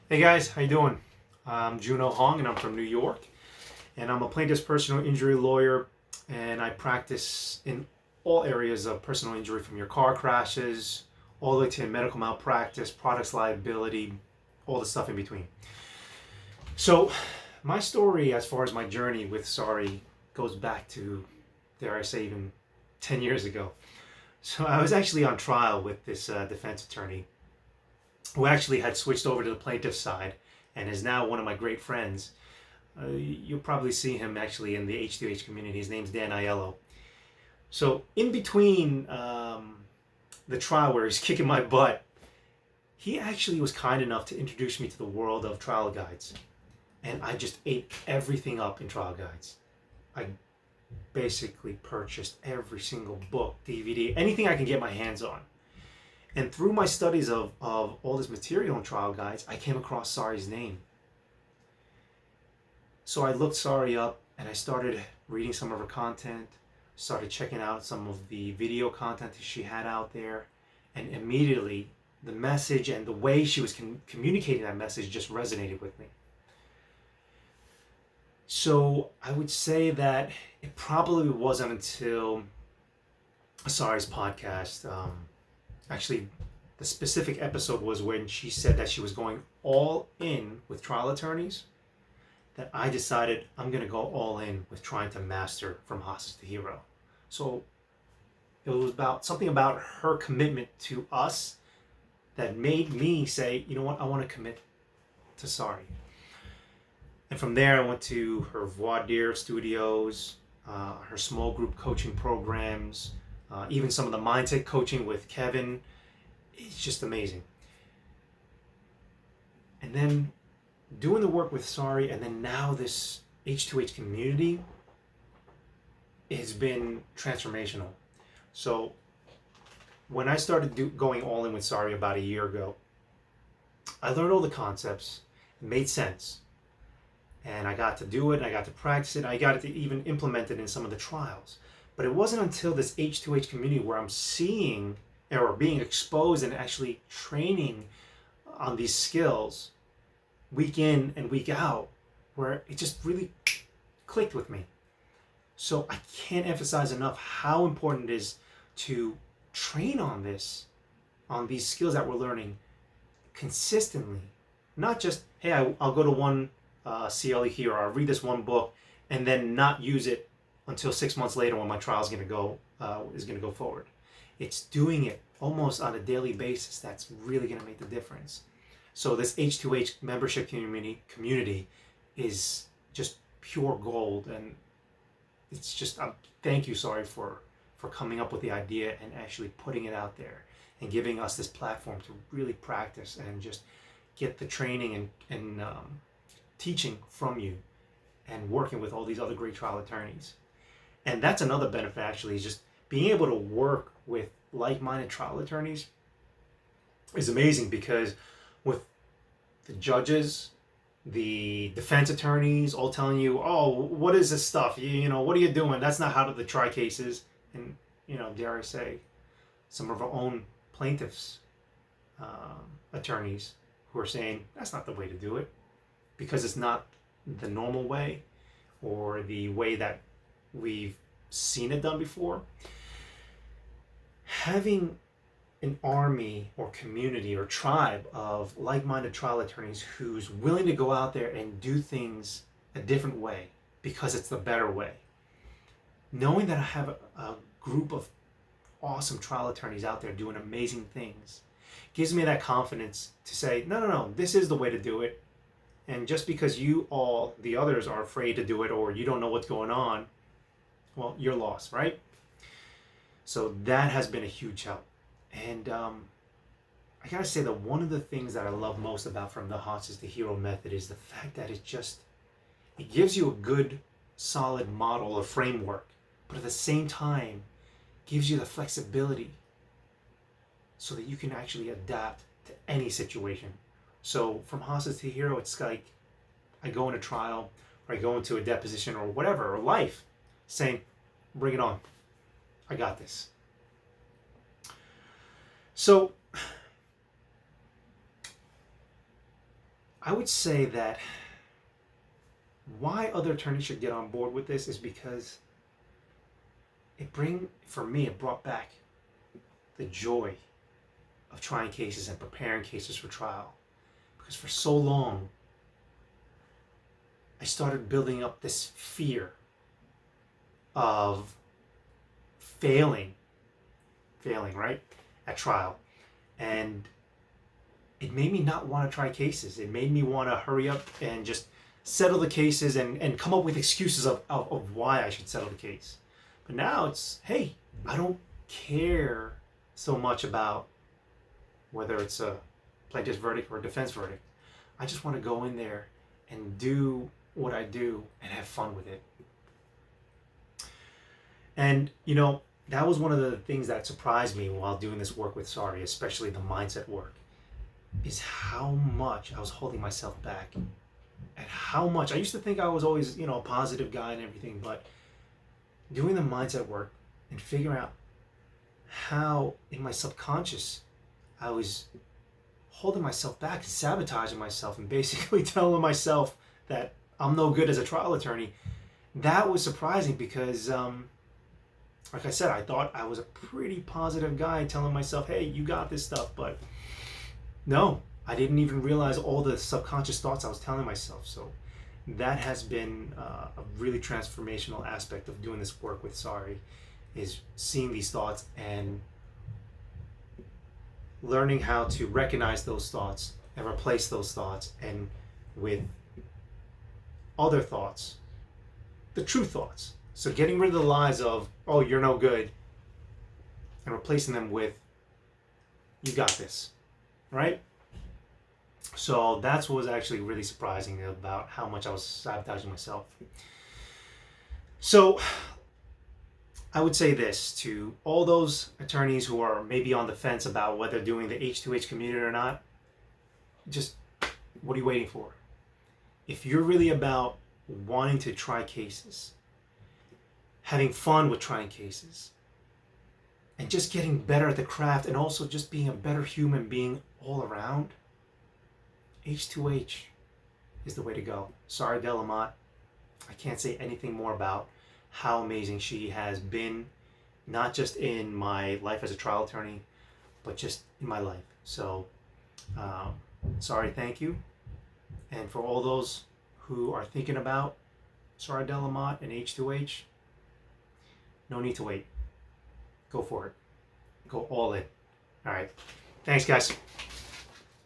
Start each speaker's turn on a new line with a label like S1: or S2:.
S1: Hey guys, how you doing? I'm Joonho Hong and I'm from New York, and I'm a plaintiff's personal injury lawyer, and I practice in all areas of personal injury, from your car crashes all the way to medical malpractice, products liability, all the stuff in between. So my story, as far as my journey with Sorry, goes back to, dare I say, even 10 years ago. So I was actually on trial with this defense attorney who actually had switched over to the plaintiff's side and is now one of my great friends. You'll probably see him actually in the H2H community. His name's Dan Aiello. So in between the trial where he's kicking my butt, he actually was kind enough to introduce me to the world of trial guides. And I just ate everything up in trial guides. I basically purchased every single book, DVD, anything I can get my hands on. And through my studies of all this material in trial guides, I came across Sari's name. So I looked Sari up and I started reading some of her content, started checking out some of the video content that she had out there, and immediately the message and the way she was communicating that message just resonated with me. So I would say that it probably wasn't until Sari's podcast, actually the specific episode was when she said that she was going all in with trial attorneys, that I decided I'm going to go all in with trying to master from hostage to hero. So it was about something about her commitment to us that made me say, you know what, I want to commit to Sari. And from there, I went to her voir dire studios, her small group coaching programs, even some of the mindset coaching with Kevin. It's just amazing. And then doing the work with Sari, and then now this H2H community has been transformational. So when I started going all in with Sari about a year ago, I learned all the concepts. It made sense. And I got to do it, and I got to practice it, I got to even implement it in some of the trials. But it wasn't until this H2H community where I'm seeing or being exposed and actually training on these skills week in and week out, where it just really clicked with me. So I can't emphasize enough how important it is to train on these skills that we're learning consistently. Not just, hey, I'll go to one CLE here, or I'll read this one book and then not use it until 6 months later when my trial is going to go forward. It's doing it almost on a daily basis that's really going to make the difference. So this H2H membership community is just pure gold, and it's just thank you, Sari, for coming up with the idea and actually putting it out there and giving us this platform to really practice and just get the training and teaching from you and working with all these other great trial attorneys. And that's another benefit, actually, is just being able to work with like-minded trial attorneys is amazing, because with the judges, the defense attorneys all telling you, oh, what is this stuff? You know, what are you doing? That's not how to try cases. And, dare I say, some of our own plaintiffs, attorneys, who are saying, that's not the way to do it, because it's not the normal way or the way that we've seen it done before. Having an army or community or tribe of like-minded trial attorneys who's willing to go out there and do things a different way because it's the better way. Knowing that I have a group of awesome trial attorneys out there doing amazing things gives me that confidence to say, no, this is the way to do it. And just because the others are afraid to do it, or you don't know what's going on, well, you're lost, right? So that has been a huge help. And I gotta say that one of the things that I love most about from the Hostage to Hero method is the fact that it gives you a good, solid model or framework, but at the same time, gives you the flexibility so that you can actually adapt to any situation. So from Hostage to Hero, it's like I go in a trial, or I go into a deposition, or whatever, or life, saying, bring it on. I got this. So I would say that why other attorneys should get on board with this is because for me, it brought back the joy of trying cases and preparing cases for trial. Because for so long, I started building up this fear of failing, right, at trial. And it made me not want to try cases. It made me want to hurry up and just settle the cases and come up with excuses of why I should settle the case. But now it's, hey, I don't care so much about whether it's a plaintiff's verdict or a defense verdict. I just want to go in there and do what I do and have fun with it. And, that was one of the things that surprised me while doing this work with Sari, especially the mindset work, is how much I was holding myself back. And how much, I used to think I was always, a positive guy and everything, but doing the mindset work and figuring out how in my subconscious I was holding myself back and sabotaging myself and basically telling myself that I'm no good as a trial attorney, that was surprising because, like I said, I thought I was a pretty positive guy telling myself, hey, you got this stuff. But no, I didn't even realize all the subconscious thoughts I was telling myself. So that has been a really transformational aspect of doing this work with Sari, is seeing these thoughts and learning how to recognize those thoughts and replace those thoughts and with other thoughts, the true thoughts. So getting rid of the lies of, oh, you're no good, and replacing them with, you got this, right? So that's what was actually really surprising about how much I was sabotaging myself. So I would say this to all those attorneys who are maybe on the fence about whether doing the H2H community or not, just what are you waiting for? If you're really about wanting to try cases, having fun with trying cases, and just getting better at the craft, and also just being a better human being all around, H2H is the way to go. Sari Delamotte, I can't say anything more about how amazing she has been, not just in my life as a trial attorney, but just in my life. So, Sari, thank you. And for all those who are thinking about Sari Delamotte and H2H, no need to wait. Go for it. Go all in. All right. Thanks, guys.